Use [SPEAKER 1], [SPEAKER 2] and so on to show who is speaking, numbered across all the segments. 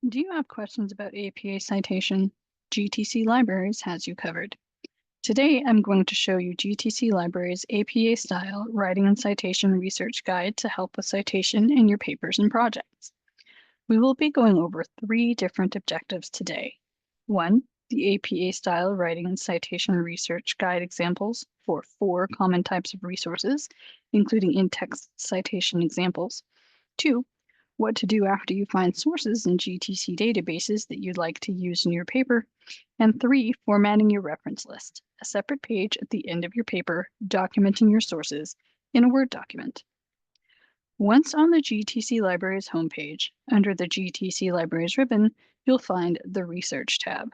[SPEAKER 1] Do you have questions about APA citation? GTC Libraries has you covered. Today, I'm going to show you GTC Libraries' APA style writing and citation research guide to help with citation in your papers and projects. We will be going over 3 different objectives today. 1, the APA style writing and citation research guide examples for 4 common types of resources, including in-text citation examples. 2, what to do after you find sources in GTC databases that you'd like to use in your paper. And 3, formatting your reference list, a separate page at the end of your paper documenting your sources in a Word document. Once on the GTC Libraries homepage, under the GTC Libraries ribbon, you'll find the Research tab.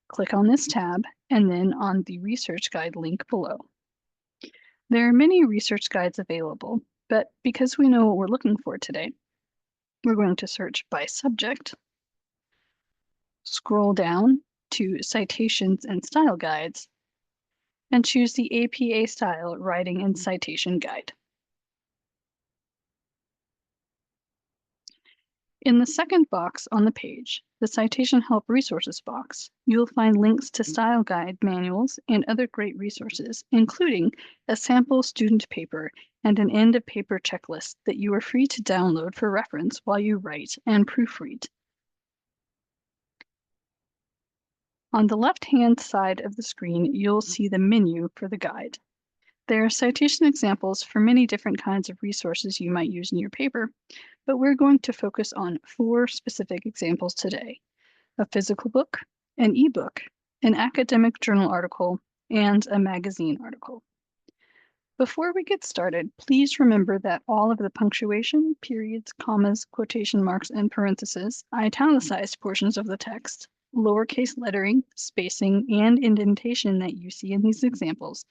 [SPEAKER 1] Click on this tab and then on the Research Guide link below. There are many research guides available, but because we know what we're looking for today, we're going to search by subject, scroll down to Citations and Style Guides, and choose the APA Style Writing and Citation Guide. In the second box on the page, the Citation Help Resources box, you'll find links to style guide manuals and other great resources, including a sample student paper and an end-of-paper checklist that you are free to download for reference while you write and proofread. On the left-hand side of the screen, you'll see the menu for the guide. There are citation examples for many different kinds of resources you might use in your paper, but we're going to focus on 4 specific examples today: a physical book, an ebook, an academic journal article, and a magazine article. Before we get started, please remember that all of the punctuation, periods, commas, quotation marks, and parentheses, italicized portions of the text, lowercase lettering, spacing, and indentation that you see in these examples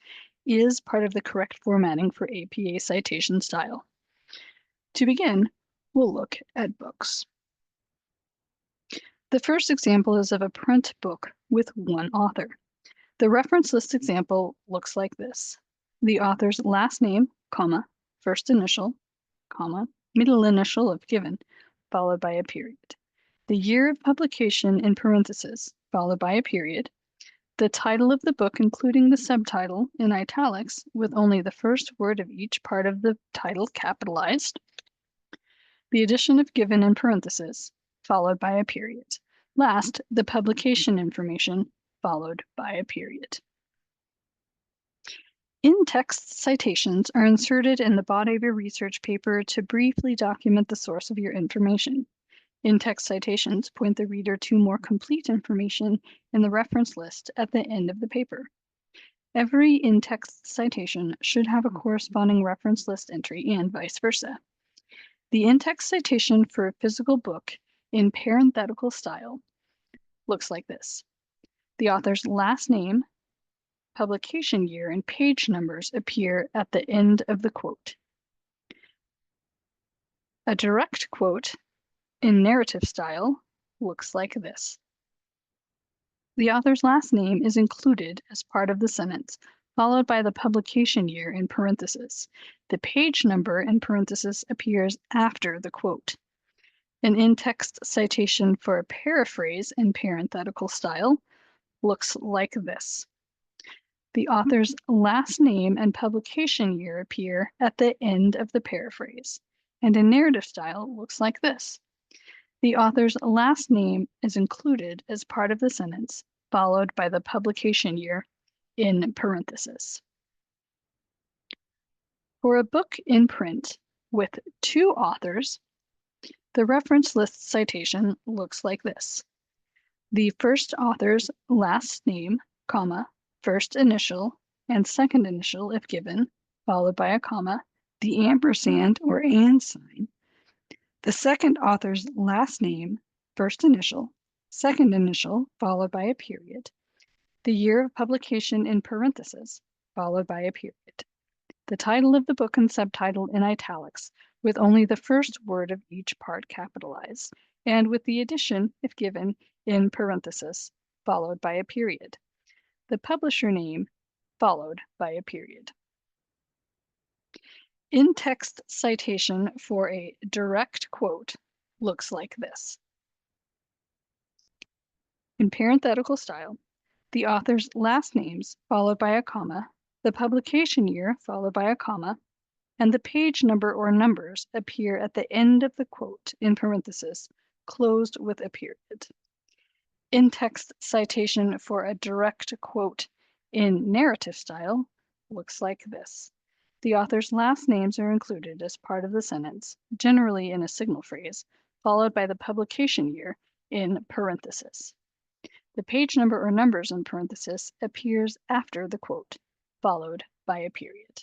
[SPEAKER 1] is part of the correct formatting for APA citation style. To begin, we'll look at books. The first example is of a print book with one author. The reference list example looks like this: the author's last name, comma, first initial, comma, middle initial if given, followed by a period. The year of publication in parentheses, followed by a period. The title of the book, including the subtitle in italics, with only the first word of each part of the title capitalized. The edition if given in parentheses, followed by a period. Last, the publication information, followed by a period. In-text citations are inserted in the body of your research paper to briefly document the source of your information. In-text citations point the reader to more complete information in the reference list at the end of the paper. Every in-text citation should have a corresponding reference list entry and vice versa. The in-text citation for a physical book in parenthetical style looks like this: the author's last name, publication year, and page numbers appear at the end of the quote. A direct quote in narrative style looks like this: the author's last name is included as part of the sentence, followed by the publication year in parentheses. The page number in parentheses appears after the quote. An in-text citation for a paraphrase in parenthetical style looks like this: the author's last name and publication year appear at the end of the paraphrase. And in narrative style looks like this: the author's last name is included as part of the sentence, followed by the publication year in parentheses. For a book in print with 2 authors, the reference list citation looks like this: the first author's last name, comma, first initial and second initial if given, followed by a comma, the ampersand or and sign. The second author's last name, first initial, second initial, followed by a period. The year of publication in parentheses, followed by a period. The title of the book and subtitle in italics, with only the first word of each part capitalized, and with the edition, if given, in parentheses, followed by a period. The publisher name, followed by a period. In-text citation for a direct quote looks like this: In parenthetical style, the author's last names followed by a comma, the publication year followed by a comma, and the page number or numbers appear at the end of the quote in parenthesis, closed with a period. In-text citation for a direct quote in narrative style looks like this. The author's last names are included as part of the sentence, generally in a signal phrase, followed by the publication year in parenthesis. The page number or numbers in parenthesis appears after the quote, followed by a period.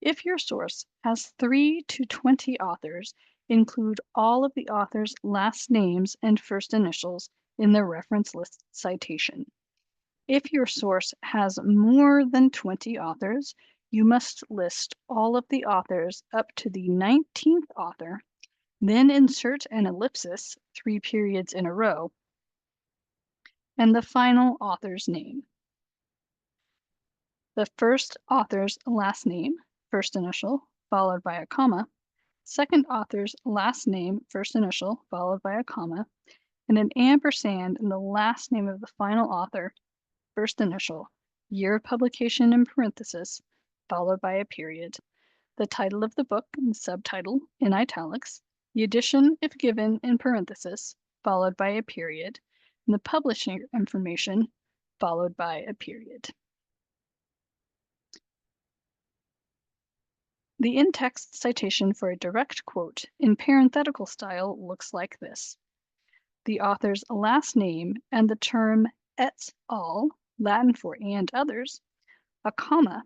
[SPEAKER 1] If your source has 3 to 20 authors, include all of the author's last names and first initials in the reference list citation. If your source has more than 20 authors, you must list all of the authors up to the 19th author, then insert an ellipsis, 3 periods in a row, and the final author's name. The first author's last name, first initial, followed by a comma, second author's last name, first initial, followed by a comma, and an ampersand in the last name of the final author, first initial, year of publication in parenthesis, followed by a period, the title of the book and subtitle in italics, the edition, if given, in parenthesis, followed by a period, and the publishing information, followed by a period. The in-text citation for a direct quote in parenthetical style looks like this. The author's last name and the term et al., Latin for and others, a comma,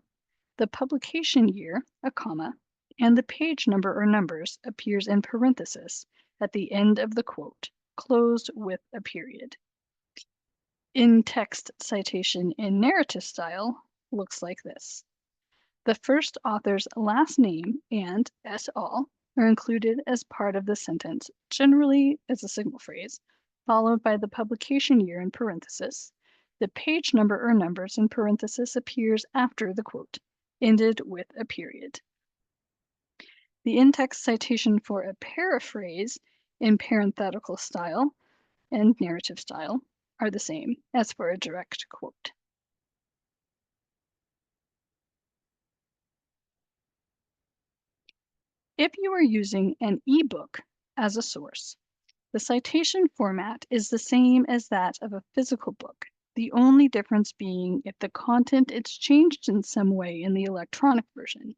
[SPEAKER 1] the publication year, a comma, and the page number or numbers appears in parenthesis at the end of the quote, closed with a period. In-text citation in narrative style looks like this. The first author's last name and et al. Are included as part of the sentence, generally as a signal phrase, followed by the publication year in parenthesis. The page number or numbers in parenthesis appears after the quote, ended with a period. The in-text citation for a paraphrase in parenthetical style and narrative style are the same as for a direct quote. If you are using an ebook as a source, the citation format is the same as that of a physical book, the only difference being if the content is changed in some way in the electronic version.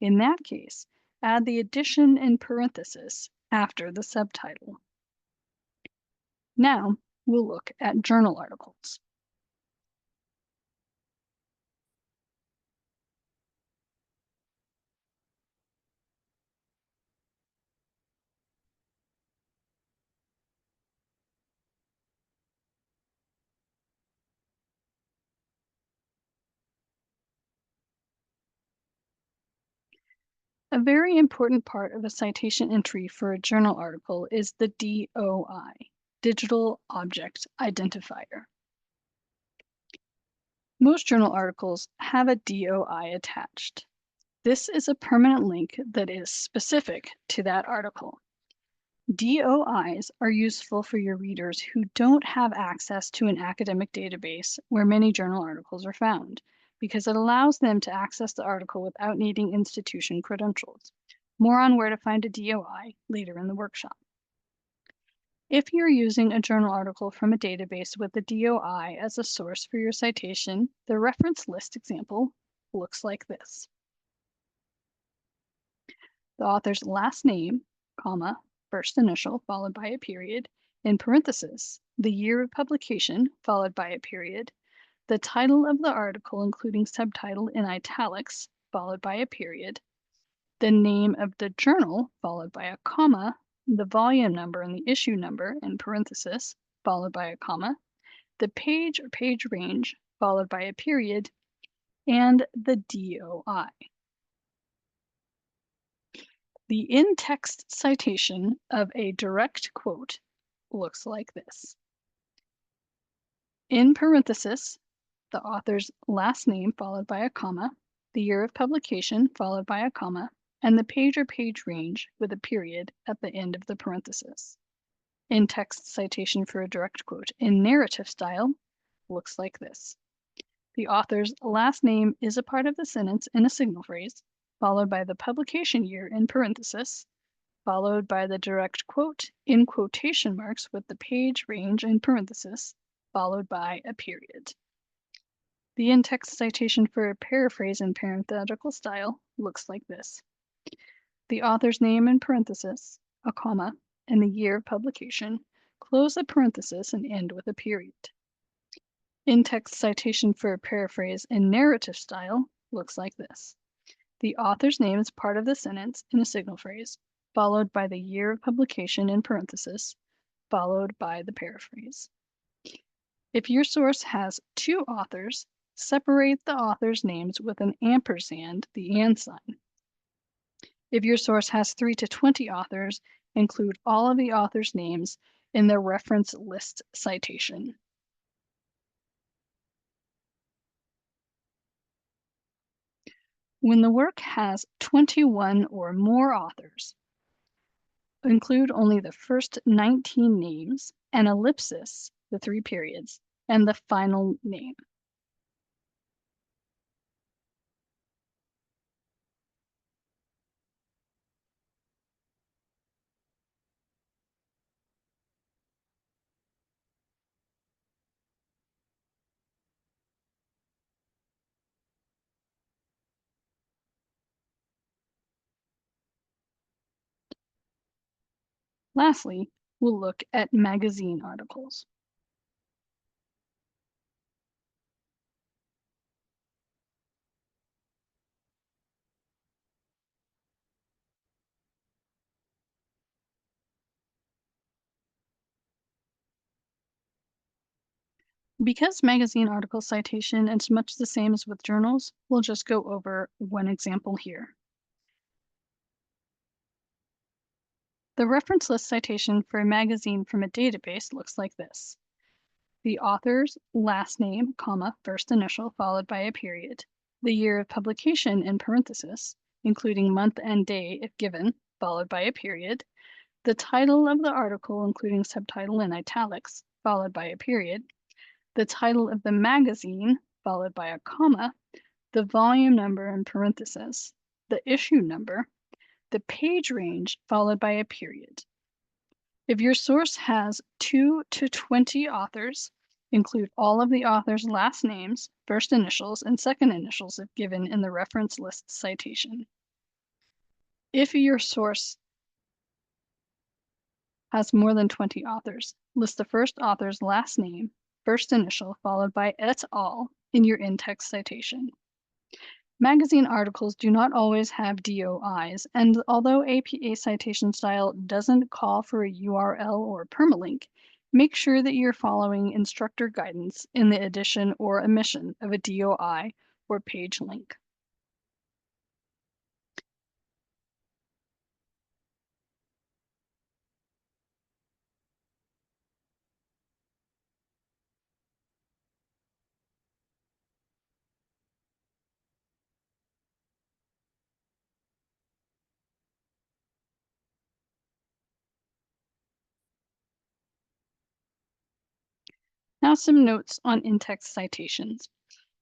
[SPEAKER 1] In that case, add the addition in parenthesis after the subtitle. Now, we'll look at journal articles. A very important part of a citation entry for a journal article is the DOI, Digital Object Identifier. Most journal articles have a DOI attached. This is a permanent link that is specific to that article. DOIs are useful for your readers who don't have access to an academic database where many journal articles are found, because it allows them to access the article without needing institution credentials. More on where to find a DOI later in the workshop. If you're using a journal article from a database with the DOI as a source for your citation, the reference list example looks like this. The author's last name, comma, first initial followed by a period, in parenthesis, the year of publication followed by a period, the title of the article including subtitle in italics followed by a period, the name of the journal followed by a comma, the volume number and the issue number in parenthesis followed by a comma, the page or page range followed by a period, and the DOI. The in-text citation of a direct quote looks like this. In parenthesis, the author's last name followed by a comma, the year of publication followed by a comma, and the page or page range with a period at the end of the parenthesis. In-text citation for a direct quote in narrative style looks like this. The author's last name is a part of the sentence in a signal phrase, followed by the publication year in parenthesis, followed by the direct quote in quotation marks with the page range in parenthesis, followed by a period. The in-text citation for a paraphrase in parenthetical style looks like this. The author's name in parenthesis, a comma, and the year of publication, close the parenthesis and end with a period. In-text citation for a paraphrase in narrative style looks like this. The author's name is part of the sentence in a signal phrase, followed by the year of publication in parenthesis, followed by the paraphrase. If your source has two authors, separate the authors' names with an ampersand, the and sign. If your source has 3 to 20 authors, include all of the authors' names in the reference list citation. When the work has 21 or more authors, include only the first 19 names, an ellipsis, the 3 periods, and the final name. Lastly, we'll look at magazine articles. Because magazine article citation is much the same as with journals, we'll just go over one example here. The reference list citation for a magazine from a database looks like this. The author's last name, comma, first initial, followed by a period. The year of publication in parenthesis, including month and day if given, followed by a period. The title of the article, including subtitle in italics, followed by a period. The title of the magazine, followed by a comma. The volume number in parenthesis. The issue number. The page range, followed by a period. If your source has 2 to 20 authors, include all of the authors' last names, first initials, and second initials if given in the reference list citation. If your source has more than 20 authors, list the first author's last name, first initial, followed by et al. In your in-text citation. Magazine articles do not always have DOIs, and although APA citation style doesn't call for a URL or permalink, make sure that you're following instructor guidance in the addition or omission of a DOI or page link. Now some notes on in-text citations.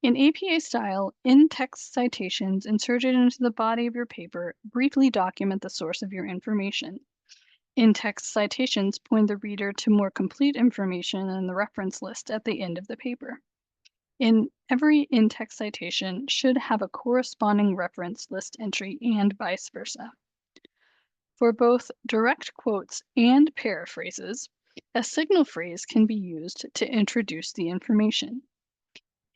[SPEAKER 1] In APA style, in-text citations inserted into the body of your paper briefly document the source of your information. In-text citations point the reader to more complete information in the reference list at the end of the paper. Every in-text citation should have a corresponding reference list entry and vice versa. For both direct quotes and paraphrases, a signal phrase can be used to introduce the information.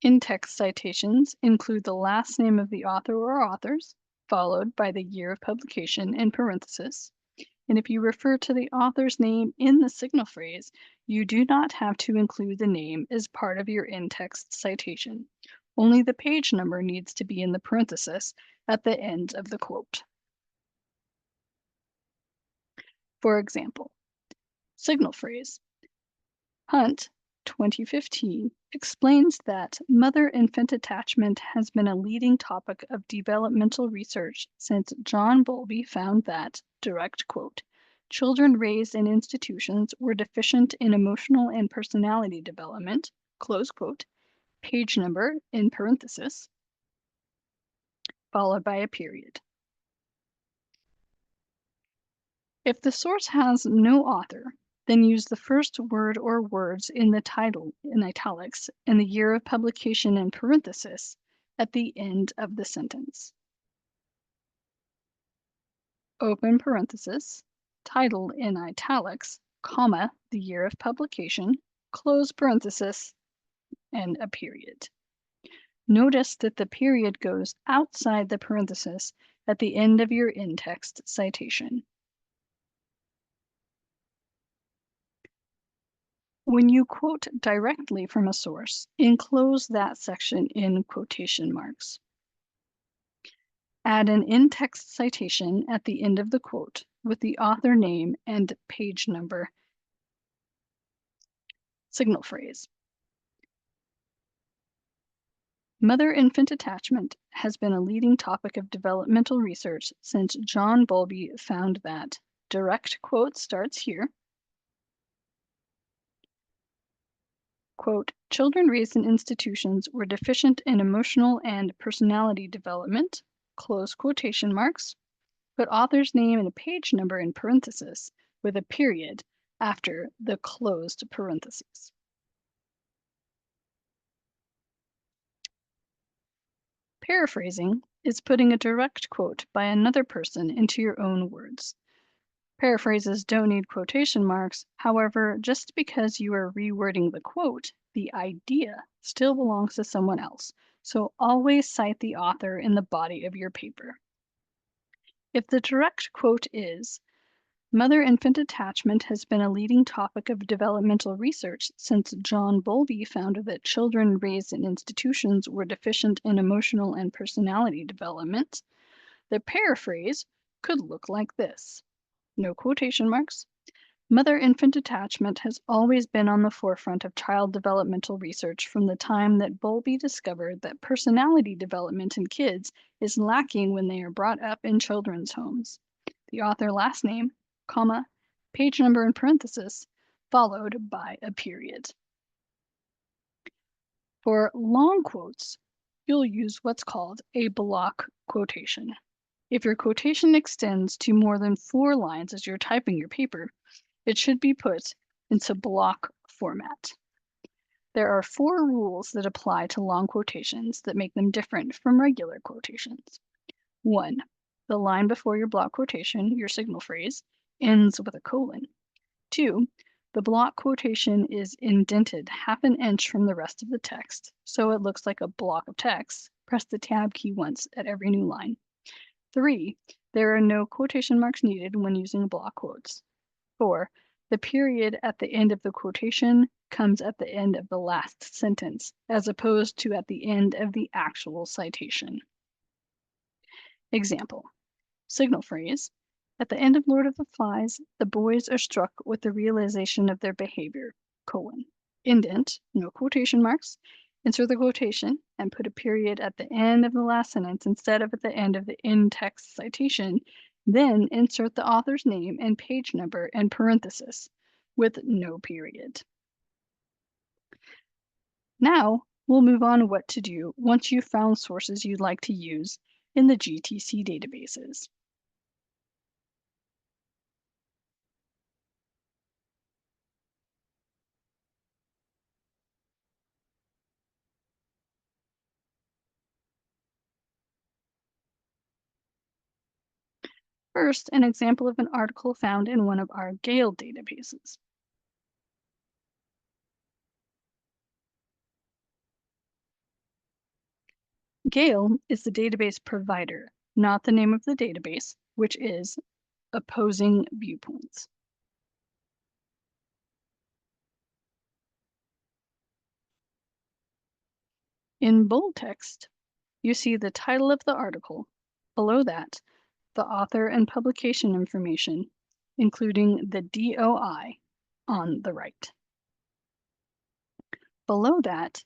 [SPEAKER 1] In-text citations include the last name of the author or authors, followed by the year of publication in parenthesis. And if you refer to the author's name in the signal phrase, you do not have to include the name as part of your in-text citation. Only the page number needs to be in the parenthesis at the end of the quote. For example, signal phrase, Hunt, 2015, explains that mother-infant attachment has been a leading topic of developmental research since John Bowlby found that, direct quote, children raised in institutions were deficient in emotional and personality development, close quote, page number in parenthesis, followed by a period. If the source has no author, then use the first word or words in the title in italics and the year of publication in parenthesis at the end of the sentence. Open parenthesis, title in italics, comma, the year of publication, close parenthesis, and a period. Notice that the period goes outside the parenthesis at the end of your in-text citation. When you quote directly from a source, enclose that section in quotation marks. Add an in-text citation at the end of the quote with the author name and page number. Signal phrase. Mother-infant attachment has been a leading topic of developmental research since John Bowlby found that direct quote starts here. Quote, children raised in institutions were deficient in emotional and personality development, close quotation marks. Put author's name and a page number in parenthesis with a period after the closed parentheses. Paraphrasing is putting a direct quote by another person into your own words. Paraphrases don't need quotation marks. However, just because you are rewording the quote, the idea still belongs to someone else. So always cite the author in the body of your paper. If the direct quote is, mother-infant attachment has been a leading topic of developmental research since John Bowlby found that children raised in institutions were deficient in emotional and personality development, the paraphrase could look like this. No quotation marks. Mother-infant attachment has always been on the forefront of child developmental research from the time that Bowlby discovered that personality development in kids is lacking when they are brought up in children's homes. The author last name, comma, page number in parenthesis, followed by a period. For long quotes, you'll use what's called a block quotation. If your quotation extends to more than 4 lines as you're typing your paper, it should be put into block format. There are 4 rules that apply to long quotations that make them different from regular quotations. 1. The line before your block quotation, your signal phrase, ends with a colon. 2. The block quotation is indented half an inch from the rest of the text, so it looks like a block of text. Press the tab key once at every new line. 3. There are no quotation marks needed when using block quotes. 4. The period at the end of the quotation comes at the end of the last sentence, as opposed to at the end of the actual citation. Example. Signal phrase. At the end of Lord of the Flies, the boys are struck with the realization of their behavior, colon. Indent, no quotation marks. Insert the quotation and put a period at the end of the last sentence instead of at the end of the in-text citation. Then insert the author's name and page number and parenthesis with no period. Now we'll move on to what to do once you've found sources you'd like to use in the GTC databases. First, an example of an article found in one of our Gale databases. Gale is the database provider, not the name of the database, which is Opposing Viewpoints. In bold text, you see the title of the article. Below that, the author and publication information, including the DOI on the right. Below that,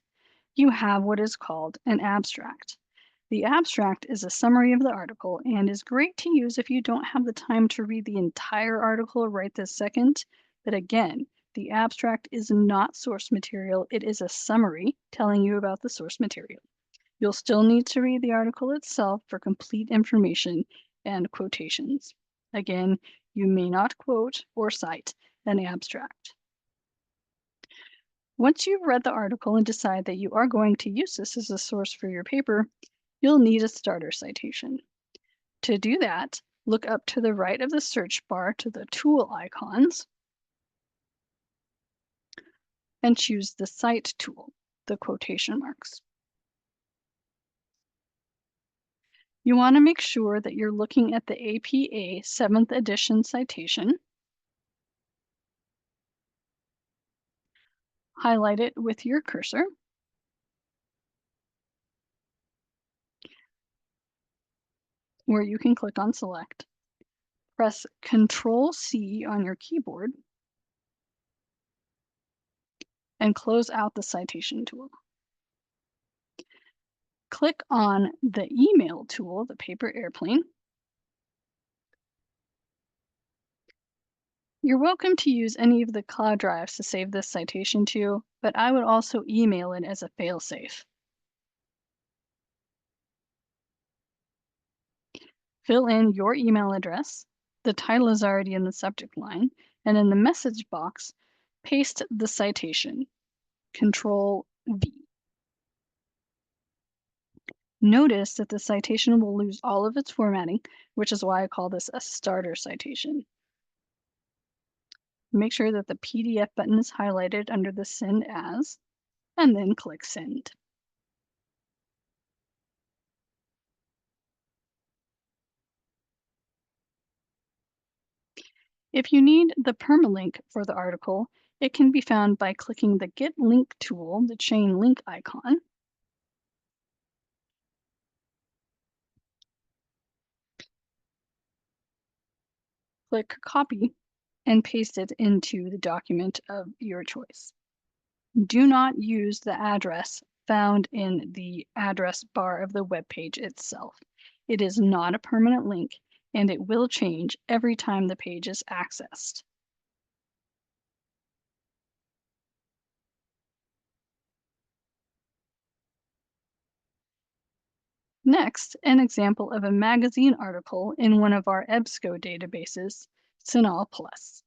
[SPEAKER 1] you have what is called an abstract. The abstract is a summary of the article and is great to use if you don't have the time to read the entire article right this second. But again, the abstract is not source material. It is a summary telling you about the source material. You'll still need to read the article itself for complete information and quotations. Again, you may not quote or cite an abstract. Once you've read the article and decide that you are going to use this as a source for your paper, you'll need a starter citation. To do that, look up to the right of the search bar to the tool icons and choose the Cite tool, the quotation marks. You want to make sure that you're looking at the APA 7th edition citation. Highlight it with your cursor. Where you can click on Select. Press Control-C on your keyboard and close out the citation tool. Click on the Email tool, the paper airplane. You're welcome to use any of the cloud drives to save this citation to, but I would also email it as a failsafe. Fill in your email address. The title is already in the subject line, and in the message box, paste the citation, Control-V. Notice that the citation will lose all of its formatting, which is why I call this a starter citation. Make sure that the PDF button is highlighted under the Send As, and then click Send. If you need the permalink for the article, it can be found by clicking the Get Link tool, the chain link icon. Click Copy and paste it into the document of your choice. Do not use the address found in the address bar of the web page itself. It is not a permanent link, and it will change every time the page is accessed. Next, an example of a magazine article in one of our EBSCO databases, CINAHL Plus.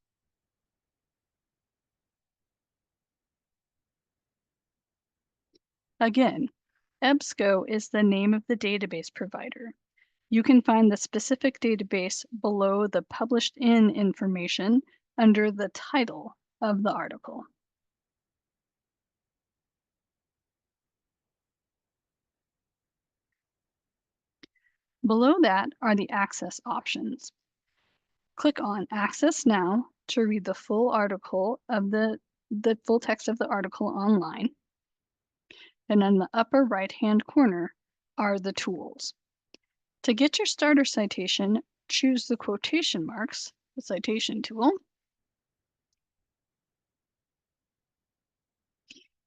[SPEAKER 1] Again, EBSCO is the name of the database provider. You can find the specific database below the published in information under the title of the article. Below that are the access options. Click on Access Now to read the full article of the full text of the article online. And in the upper right-hand corner are the tools. To get your starter citation, choose the quotation marks, the citation tool.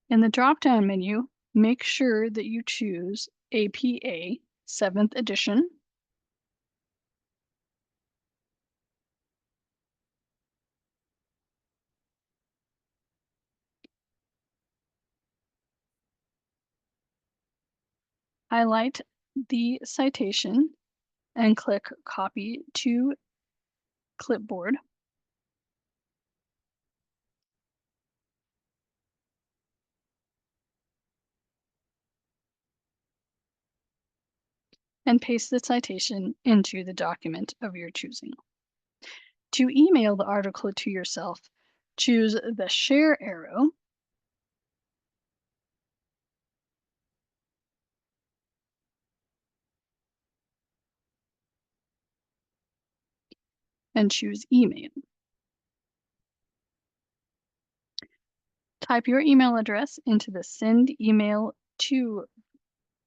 [SPEAKER 1] In the drop-down menu, make sure that you choose APA 7th edition. Highlight the citation and click Copy to Clipboard. And paste the citation into the document of your choosing. To email the article to yourself, choose the Share arrow and choose Email. Type your email address into the Send Email To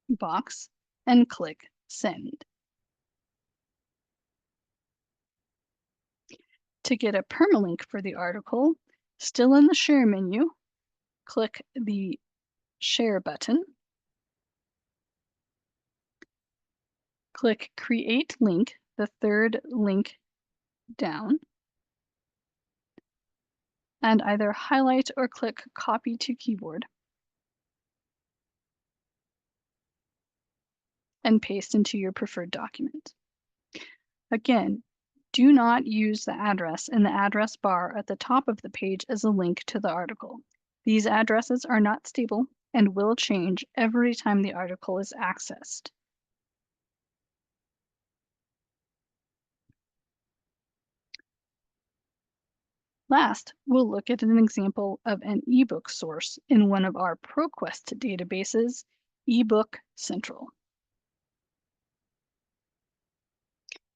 [SPEAKER 1] box and click Send. To get a permalink for the article, still in the Share menu, click the Share button. Click Create Link, the third link down, and either highlight or click Copy to Keyboard and paste into your preferred document. Again, do not use the address in the address bar at the top of the page as a link to the article. These addresses are not stable and will change every time the article is accessed. Last, we'll look at an example of an ebook source in one of our ProQuest databases, eBook Central.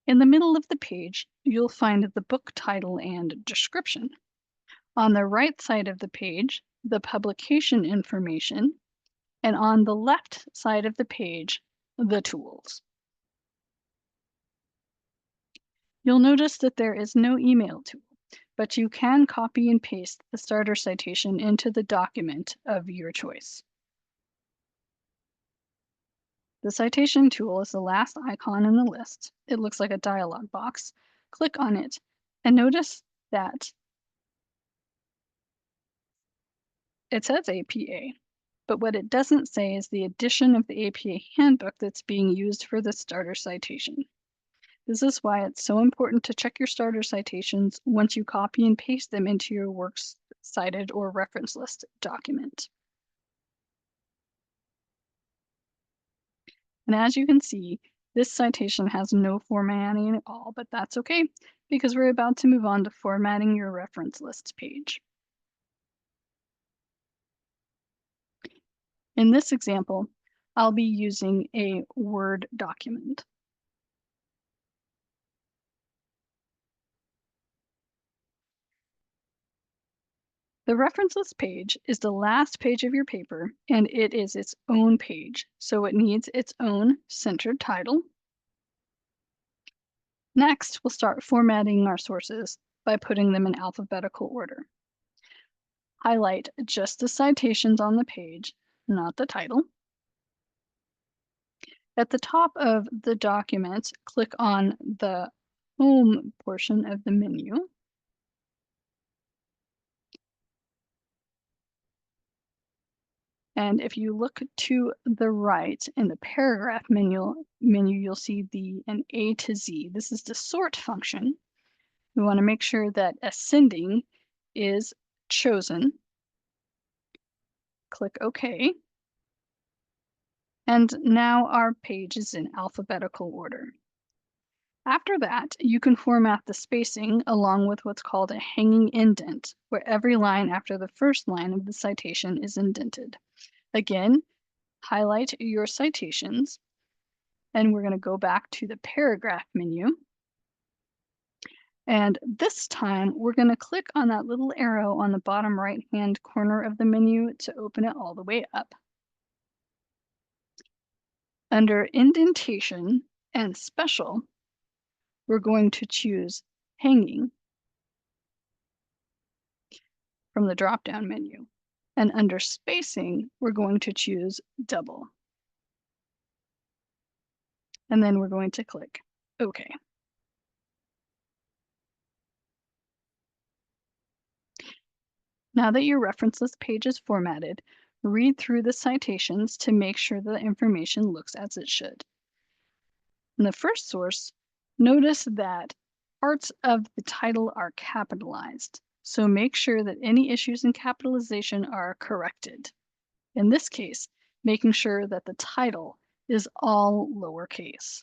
[SPEAKER 1] In the middle of the page, you'll find the book title and description. On the right side of the page, the publication information, and on the left side of the page, the tools. You'll notice that there is no email tool, but you can copy and paste the starter citation into the document of your choice. The citation tool is the last icon in the list. It looks like a dialog box. Click on it and notice that it says APA, but what it doesn't say is the edition of the APA handbook that's being used for the starter citation. This is why it's so important to check your starter citations once you copy and paste them into your works cited or reference list document. And as you can see, this citation has no formatting at all, but that's okay because we're about to move on to formatting your reference lists page. In this example, I'll be using a Word document. The reference list page is the last page of your paper, and it is its own page, so it needs its own centered title. Next, we'll start formatting our sources by putting them in alphabetical order. Highlight just the citations on the page, not the title. At the top of the document, click on the Home portion of the menu. And if you look to the right in the paragraph menu, you'll see an A to Z. This is the sort function. We want to make sure that ascending is chosen. Click OK. And now our page is in alphabetical order. After that, you can format the spacing along with what's called a hanging indent, where every line after the first line of the citation is indented. Again, highlight your citations, and we're going to go back to the paragraph menu. And this time, we're going to click on that little arrow on the bottom right-hand corner of the menu to open it all the way up. Under Indentation and Special, we're going to choose Hanging from the drop-down menu. And under Spacing, we're going to choose Double. And then we're going to click OK. Now that your reference list page is formatted, read through the citations to make sure the information looks as it should. In the first source, notice that parts of the title are capitalized, so make sure that any issues in capitalization are corrected. In this case, making sure that the title is all lowercase.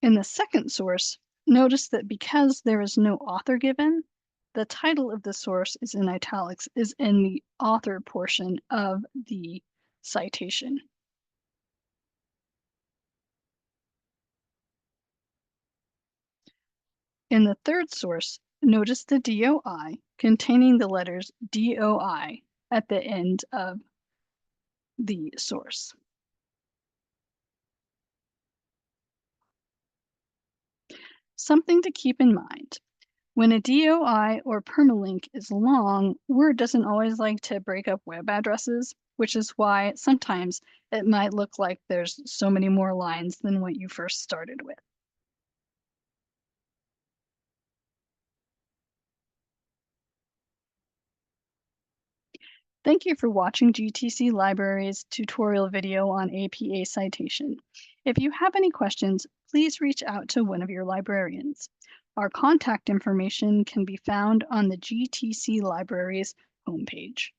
[SPEAKER 1] In the second source, notice that because there is no author given, the title of the source is in italics, is in the author portion of the citation. In the third source, Notice the DOI containing the letters DOI at the end of the source. Something to keep in mind. When a DOI or permalink is long, Word doesn't always like to break up web addresses, which is why sometimes it might look like there's so many more lines than what you first started with. Thank you for watching GTC Libraries tutorial video on APA citation. If you have any questions, please reach out to one of your librarians. Our contact information can be found on the GTC Libraries homepage.